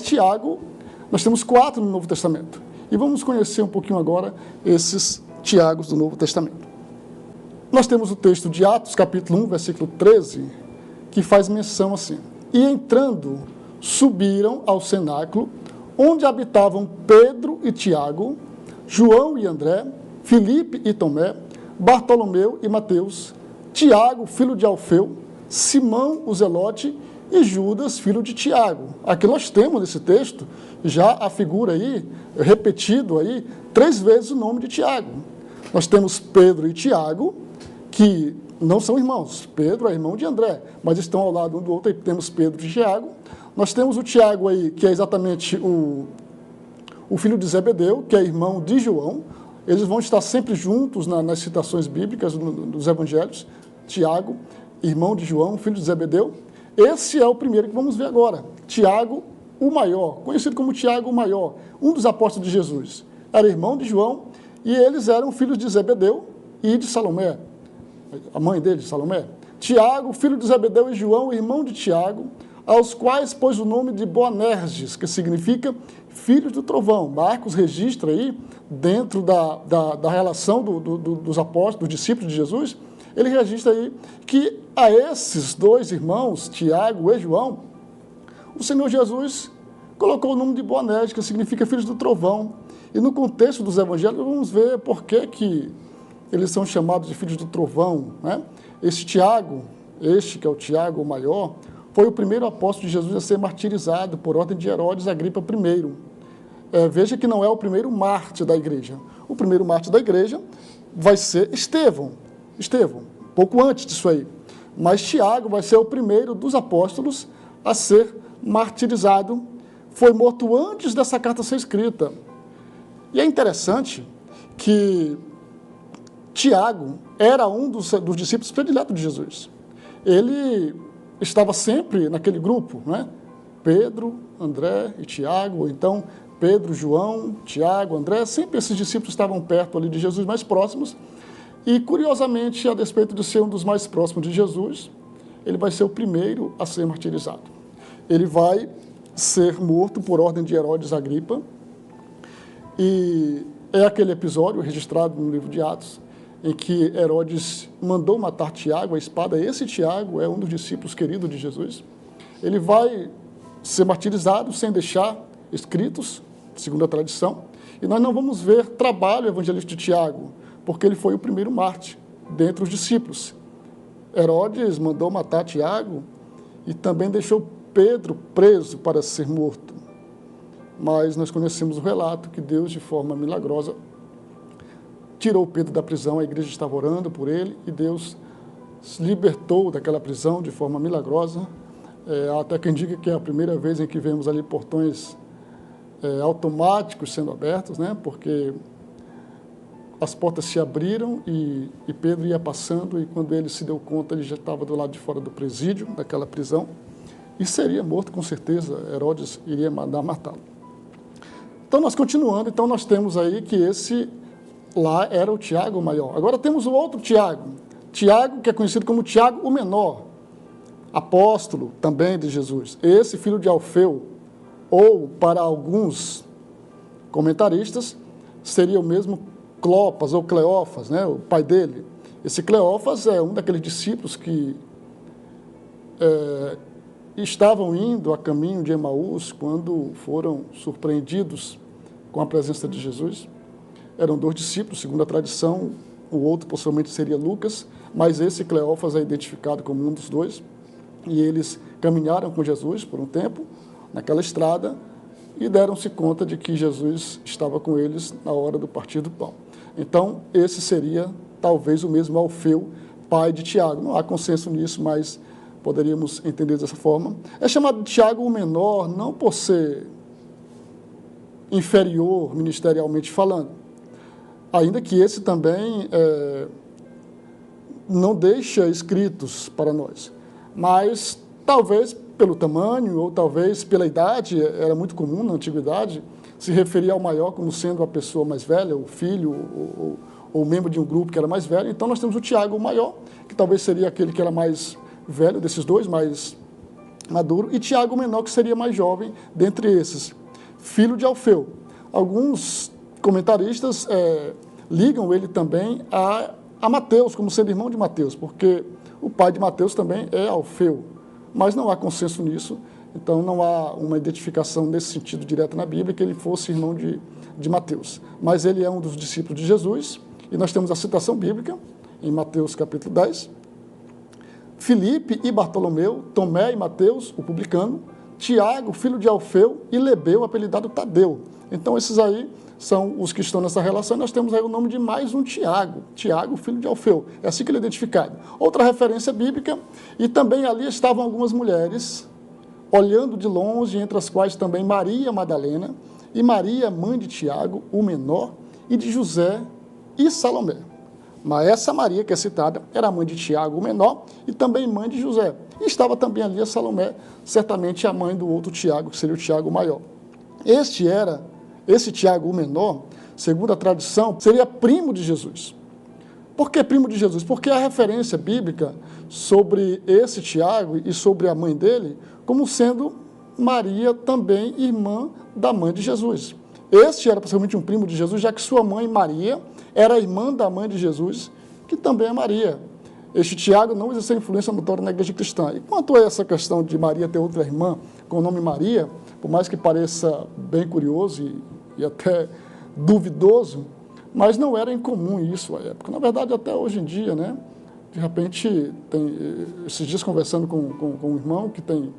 Tiago, nós temos 4 no Novo Testamento. E vamos conhecer um pouquinho agora esses Tiagos do Novo Testamento. Nós temos o texto de Atos, capítulo 1, versículo 13, que faz menção assim: E entrando, subiram ao cenáculo, onde habitavam Pedro e Tiago, João e André, Filipe e Tomé, Bartolomeu e Mateus, Tiago, filho de Alfeu, Simão o Zelote e Judas, filho de Tiago. Aqui nós temos nesse texto já a figura aí, repetido aí, 3 vezes o nome de Tiago. Nós temos Pedro e Tiago, que não são irmãos. Pedro é irmão de André, mas estão ao lado um do outro, e temos Pedro e Tiago. Nós temos o Tiago aí, que é exatamente o filho de Zebedeu, que é irmão de João. Eles vão estar sempre juntos nas citações bíblicas dos evangelhos. Tiago, irmão de João, filho de Zebedeu. Esse é o primeiro que vamos ver agora. Tiago, o maior, conhecido como Tiago o maior, um dos apóstolos de Jesus. Era irmão de João e eles eram filhos de Zebedeu e de Salomé, a mãe dele, Salomé. Tiago, filho de Zebedeu e João, irmão de Tiago, aos quais pôs o nome de Boanerges, que significa filhos do trovão. Marcos registra aí, dentro da relação dos apóstolos, dos discípulos de Jesus, ele registra aí que a esses 2 irmãos, Tiago e João, o Senhor Jesus colocou o nome de Boanerges, que significa filhos do trovão. E no contexto dos evangelhos, vamos ver por que eles são chamados de filhos do trovão, né? Esse Tiago, que é o Tiago o maior, foi o primeiro apóstolo de Jesus a ser martirizado por ordem de Herodes Agripa I. Veja que não é o primeiro mártir da igreja. O primeiro mártir da igreja vai ser Estevão, pouco antes disso aí. Mas Tiago vai ser o primeiro dos apóstolos a ser martirizado. Foi morto antes dessa carta ser escrita. E é interessante que Tiago era um dos discípulos prediletos de Jesus. Ele estava sempre naquele grupo, né? Pedro, André e Tiago, ou então Pedro, João, Tiago, André, sempre esses discípulos estavam perto ali de Jesus, mais próximos. E, curiosamente, a despeito de ser um dos mais próximos de Jesus, ele vai ser o primeiro a ser martirizado. Ele vai ser morto por ordem de Herodes Agripa. E é aquele episódio registrado no livro de Atos, em que Herodes mandou matar Tiago, a espada. Esse Tiago é um dos discípulos queridos de Jesus. Ele vai ser martirizado sem deixar escritos, segundo a tradição. E nós não vamos ver trabalho evangelístico de Tiago, porque ele foi o primeiro mártir dentre os discípulos. Herodes mandou matar Tiago e também deixou Pedro preso para ser morto. Mas nós conhecemos o relato que Deus, de forma milagrosa, tirou Pedro da prisão. A igreja estava orando por ele e Deus se libertou daquela prisão de forma milagrosa. Até quem diga que é a primeira vez em que vemos ali portões automáticos sendo abertos, né? Porque as portas se abriram e Pedro ia passando, e quando ele se deu conta, ele já estava do lado de fora do presídio, daquela prisão, e seria morto com certeza. Herodes iria mandar matá-lo. Então, nós continuando, então nós temos aí que esse lá era o Tiago o maior. Agora temos o outro Tiago, Tiago, que é conhecido como Tiago o menor, apóstolo também de Jesus. Esse filho de Alfeu, ou para alguns comentaristas, seria o mesmo Clopas ou Cleófas, né, o pai dele. Esse Cleófas é um daqueles discípulos que estavam indo a caminho de Emaús quando foram surpreendidos com a presença de Jesus. Eram 2 discípulos, segundo a tradição. O outro possivelmente seria Lucas, mas esse Cleófas é identificado como um dos 2. E eles caminharam com Jesus por um tempo naquela estrada e deram-se conta de que Jesus estava com eles na hora do partir do pão. Então, esse seria talvez o mesmo Alfeu, pai de Tiago. Não há consenso nisso, mas poderíamos entender dessa forma. É chamado de Tiago o menor, não por ser inferior ministerialmente falando, ainda que esse também não deixa escritos para nós, mas talvez pelo tamanho ou talvez pela idade, era muito comum na antiguidade se referir ao maior como sendo a pessoa mais velha, o filho ou membro de um grupo que era mais velho. Então nós temos o Tiago o maior, que talvez seria aquele que era mais velho desses 2, mais maduro, e Tiago o menor, que seria mais jovem dentre esses, filho de Alfeu. Alguns comentaristas ligam ele também a Mateus, como sendo irmão de Mateus, porque o pai de Mateus também é Alfeu, mas não há consenso nisso, então não há uma identificação nesse sentido direto na Bíblia, que ele fosse irmão de Mateus. Mas ele é um dos discípulos de Jesus, e nós temos a citação bíblica, em Mateus capítulo 10, Filipe e Bartolomeu, Tomé e Mateus, o publicano, Tiago, filho de Alfeu, e Lebeu, apelidado Tadeu. Então esses aí são os que estão nessa relação, e nós temos aí o nome de mais um Tiago, Tiago, filho de Alfeu, é assim que ele é identificado. Outra referência bíblica, e também ali estavam algumas mulheres, olhando de longe, entre as quais também Maria Madalena, e Maria, mãe de Tiago, o menor, e de José e Salomé. Mas essa Maria que é citada era mãe de Tiago, o menor, e também mãe de José. E estava também ali a Salomé, certamente a mãe do outro Tiago, que seria o Tiago maior. Esse Tiago, o menor, segundo a tradição, seria primo de Jesus. Por que primo de Jesus? Porque a referência bíblica sobre esse Tiago e sobre a mãe dele, como sendo Maria também irmã da mãe de Jesus. Este era possivelmente um primo de Jesus, já que sua mãe Maria era irmã da mãe de Jesus, que também é Maria. Este Tiago não exerceu influência notória na igreja cristã. E quanto a essa questão de Maria ter outra irmã com o nome Maria, por mais que pareça bem curioso e até duvidoso, mas não era incomum isso à época. Na verdade, até hoje em dia, né? De repente, esses dias conversando com um irmão que tem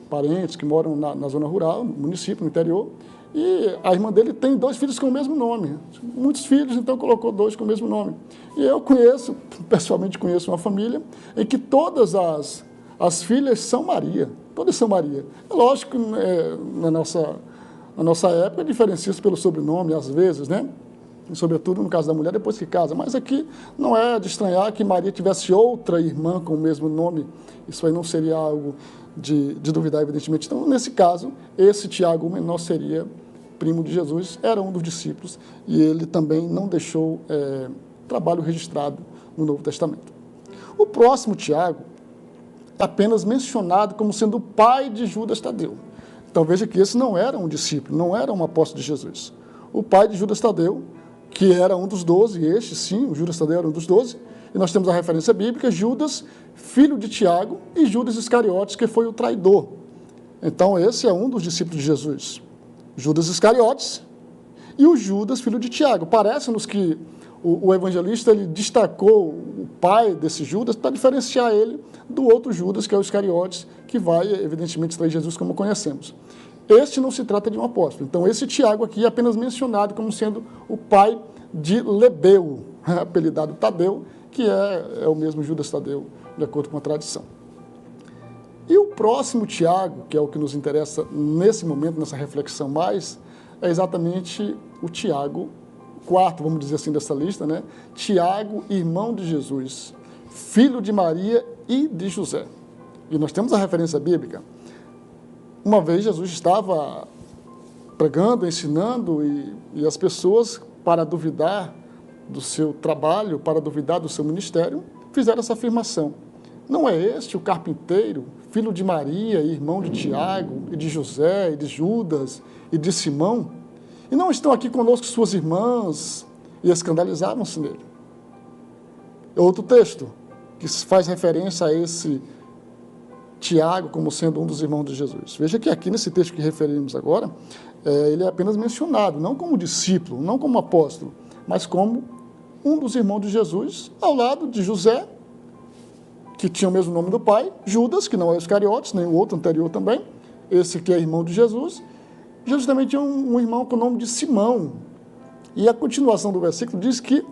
parentes que moram na zona rural, no município, no interior, e a irmã dele tem 2 filhos com o mesmo nome. Muitos filhos, então colocou 2 com o mesmo nome. E eu pessoalmente conheço uma família em que todas as filhas são Maria. Todas são Maria. É lógico que na nossa época diferencia-se pelo sobrenome, às vezes, né? E, sobretudo no caso da mulher, depois que casa. Mas aqui não é de estranhar que Maria tivesse outra irmã com o mesmo nome. Isso aí não seria algo de duvidar, evidentemente. Então, nesse caso, esse Tiago, o menor, seria primo de Jesus, era um dos discípulos, e ele também não deixou trabalho registrado no Novo Testamento. O próximo Tiago é apenas mencionado como sendo o pai de Judas Tadeu. Então, veja que esse não era um discípulo, não era um apóstolo de Jesus. O pai de Judas Tadeu, que era um dos 12, este sim, o Judas Tadeu era um dos 12, e nós temos a referência bíblica, Judas, filho de Tiago, e Judas Iscariotes, que foi o traidor. Então, esse é um dos discípulos de Jesus. Judas Iscariotes e o Judas, filho de Tiago. Parece-nos que o evangelista ele destacou o pai desse Judas para diferenciar ele do outro Judas, que é o Iscariotes, que vai, evidentemente, trair Jesus como conhecemos. Este não se trata de um apóstolo. Então, esse Tiago aqui é apenas mencionado como sendo o pai de Lebeu, apelidado Tadeu, que é o mesmo Judas Tadeu, de acordo com a tradição. E o próximo Tiago, que é o que nos interessa nesse momento, nessa reflexão mais, é exatamente o Tiago, quarto, vamos dizer assim, dessa lista, né? Tiago, irmão de Jesus, filho de Maria e de José. E nós temos a referência bíblica. Uma vez Jesus estava pregando, ensinando, e as pessoas, para duvidar do seu trabalho, para duvidar do seu ministério, fizeram essa afirmação. Não é este o carpinteiro, filho de Maria, irmão de Tiago, e de José, e de Judas, e de Simão? E não estão aqui conosco suas irmãs? E escandalizavam-se nele. Outro texto, que faz referência a esse Tiago como sendo um dos irmãos de Jesus. Veja que aqui nesse texto que referimos agora, ele é apenas mencionado, não como discípulo, não como apóstolo, mas como um dos irmãos de Jesus, ao lado de José, que tinha o mesmo nome do pai, Judas, que não é Iscariotes, nem o outro anterior também, esse que é irmão de Jesus. Jesus também tinha um irmão com o nome de Simão. E a continuação do versículo diz que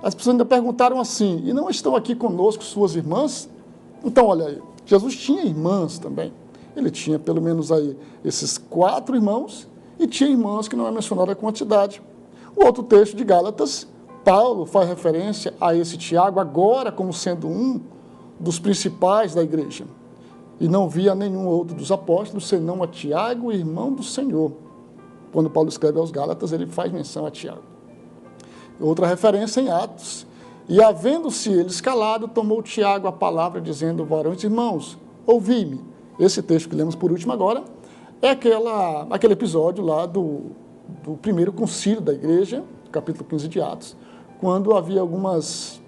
as pessoas ainda perguntaram assim, e não estão aqui conosco suas irmãs? Então, olha aí, Jesus tinha irmãs também. Ele tinha pelo menos aí esses 4 irmãos, e tinha irmãs que não é mencionada a quantidade. O outro texto de Gálatas, Paulo faz referência a esse Tiago agora como sendo um dos principais da igreja. E não via nenhum outro dos apóstolos, senão a Tiago, irmão do Senhor. Quando Paulo escreve aos Gálatas, ele faz menção a Tiago. Outra referência em Atos. E havendo-se eles calado, tomou Tiago a palavra, dizendo: varões irmãos, ouvi-me. Esse texto que lemos por último agora é aquele episódio lá do primeiro concílio da igreja, capítulo 15 de Atos, quando havia algumas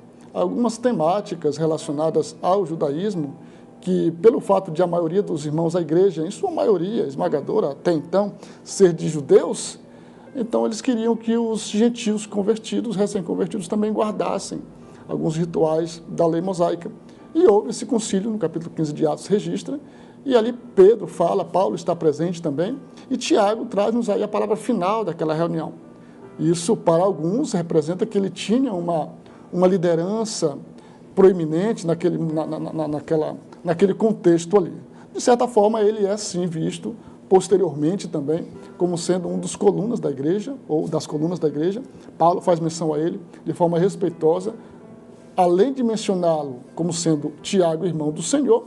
temáticas relacionadas ao judaísmo, que pelo fato de a maioria dos irmãos da igreja, em sua maioria esmagadora até então, ser de judeus, então eles queriam que os gentios convertidos, recém-convertidos, também guardassem alguns rituais da lei mosaica. E houve esse concílio, no capítulo 15 de Atos registra, e ali Pedro fala, Paulo está presente também, e Tiago traz-nos aí a palavra final daquela reunião. Isso, para alguns, representa que ele tinha uma liderança proeminente naquele contexto ali. De certa forma, ele é sim visto posteriormente também como sendo um dos colunas da igreja, ou das colunas da igreja. Paulo faz menção a ele de forma respeitosa. Além de mencioná-lo como sendo Tiago, irmão do Senhor,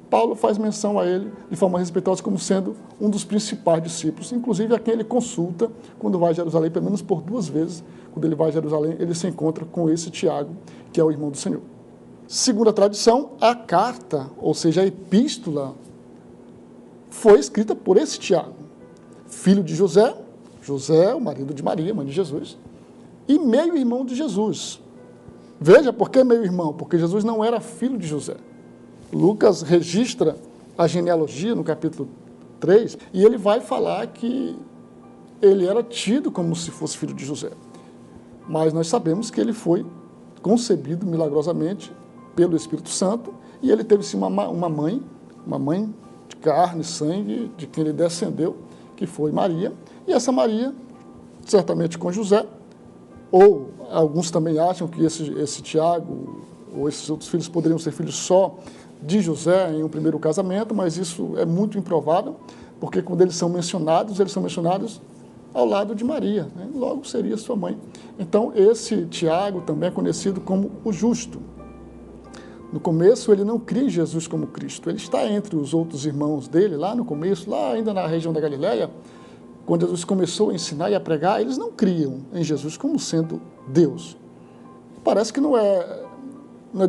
Paulo faz menção a ele de forma respeitosa como sendo um dos principais discípulos, inclusive a quem ele consulta quando vai a Jerusalém, pelo menos por 2 vezes, quando ele vai a Jerusalém, ele se encontra com esse Tiago, que é o irmão do Senhor. Segundo a tradição, a carta, ou seja, a epístola, foi escrita por esse Tiago, filho de José, o marido de Maria, mãe de Jesus, e meio-irmão de Jesus. Veja, por que meio-irmão? Porque Jesus não era filho de José. Lucas registra a genealogia no capítulo 3, e ele vai falar que ele era tido como se fosse filho de José. Mas nós sabemos que ele foi concebido milagrosamente pelo Espírito Santo, e ele teve sim uma mãe de carne e sangue, de quem ele descendeu, que foi Maria, e essa Maria, certamente com José, ou alguns também acham que esse Tiago ou esses outros filhos poderiam ser filhos só de José em um primeiro casamento, mas isso é muito improvável, porque quando eles são mencionados ao lado de Maria, né? Logo seria sua mãe. Então esse Tiago também é conhecido como o justo. No começo ele não cria em Jesus como Cristo, ele está entre os outros irmãos dele, lá no começo, lá ainda na região da Galileia, quando Jesus começou a ensinar e a pregar, eles não criam em Jesus como sendo Deus. Parece que não é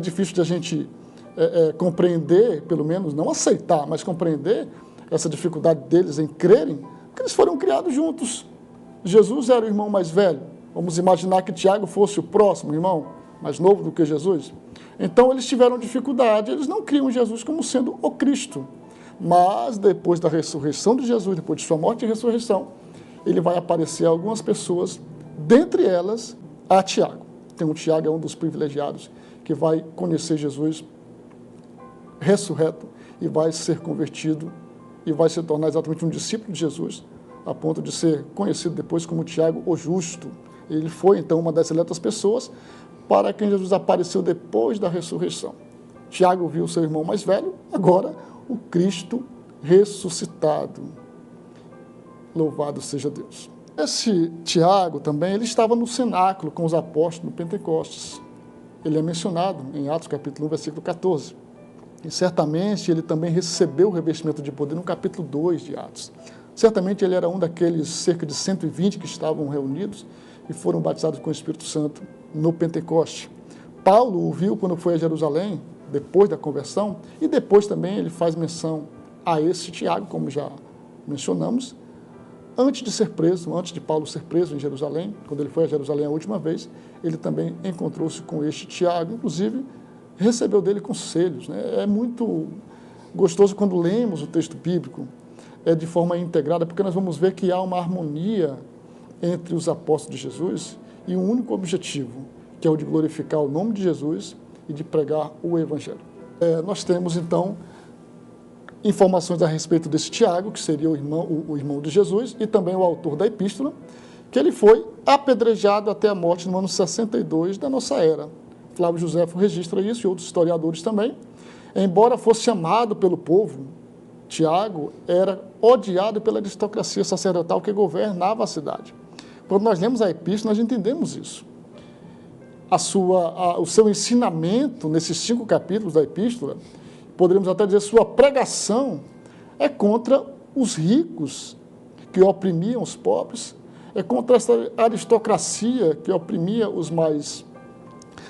difícil de a gente compreender, pelo menos, não aceitar, mas compreender essa dificuldade deles em crerem, porque eles foram criados juntos. Jesus era o irmão mais velho. Vamos imaginar que Tiago fosse o próximo irmão, mais novo do que Jesus. Então eles tiveram dificuldade, eles não criam Jesus como sendo o Cristo. Mas depois da ressurreição de Jesus, depois de sua morte e ressurreição, ele vai aparecer a algumas pessoas, dentre elas a Tiago. Então o Tiago é um dos privilegiados que vai conhecer Jesus ressurreto e vai ser convertido e vai se tornar exatamente um discípulo de Jesus, a ponto de ser conhecido depois como Tiago, o justo. Ele foi, então, uma das seletas pessoas para quem Jesus apareceu depois da ressurreição. Tiago viu seu irmão mais velho, agora o Cristo ressuscitado. Louvado seja Deus. Esse Tiago também, ele estava no cenáculo com os apóstolos no Pentecostes. Ele é mencionado em Atos capítulo 1, versículo 14. E certamente ele também recebeu o revestimento de poder no capítulo 2 de Atos. Certamente ele era um daqueles cerca de 120 que estavam reunidos e foram batizados com o Espírito Santo no Pentecoste. Paulo o viu quando foi a Jerusalém, depois da conversão, e depois também ele faz menção a esse Tiago, como já mencionamos, antes de ser preso, antes de Paulo ser preso em Jerusalém, quando ele foi a Jerusalém a última vez, ele também encontrou-se com este Tiago, inclusive recebeu dele conselhos, né? É muito gostoso quando lemos o texto bíblico de forma integrada, porque nós vamos ver que há uma harmonia entre os apóstolos de Jesus e um único objetivo, que é o de glorificar o nome de Jesus e de pregar o Evangelho. Nós temos, então, informações a respeito desse Tiago, que seria o irmão de Jesus, e também o autor da epístola, que ele foi apedrejado até a morte no ano 62 da nossa era. Flávio Josefo registra isso e outros historiadores também. Embora fosse amado pelo povo, Tiago era odiado pela aristocracia sacerdotal que governava a cidade. Quando nós lemos a epístola, nós entendemos isso. O seu ensinamento nesses 5 capítulos da epístola, poderíamos até dizer sua pregação, é contra os ricos que oprimiam os pobres, é contra essa aristocracia que oprimia os mais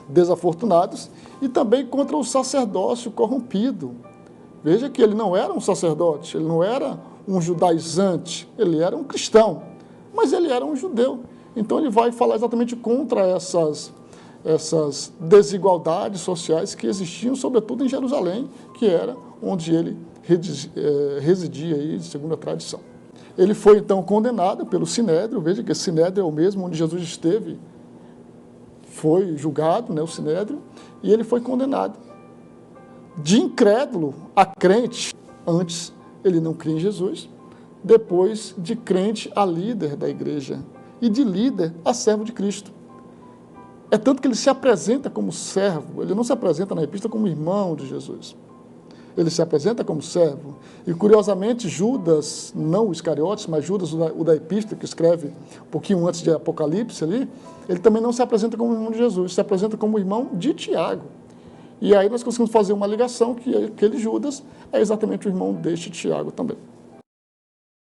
desafortunados e também contra o sacerdócio corrompido Veja que ele não era um sacerdote, ele não era um judaizante, ele era um cristão, mas ele era um judeu. Então ele vai falar exatamente contra essas desigualdades sociais que existiam, sobretudo em Jerusalém, que era onde ele residia, aí, segundo a tradição. Ele foi então condenado pelo Sinédrio. Veja que esse Sinédrio é o mesmo onde Jesus esteve, foi julgado, né, o Sinédrio, e ele foi condenado. De incrédulo a crente, antes ele não cria em Jesus, depois de crente a líder da igreja, e de líder a servo de Cristo. É tanto que ele se apresenta como servo, ele não se apresenta na epístola como irmão de Jesus. Ele se apresenta como servo. E, curiosamente, Judas, não o Iscariotes, mas Judas, o da epístola, que escreve um pouquinho antes de Apocalipse ali, ele também não se apresenta como irmão de Jesus, se apresenta como irmão de Tiago. E aí nós conseguimos fazer uma ligação que aquele Judas é exatamente o irmão deste Tiago também.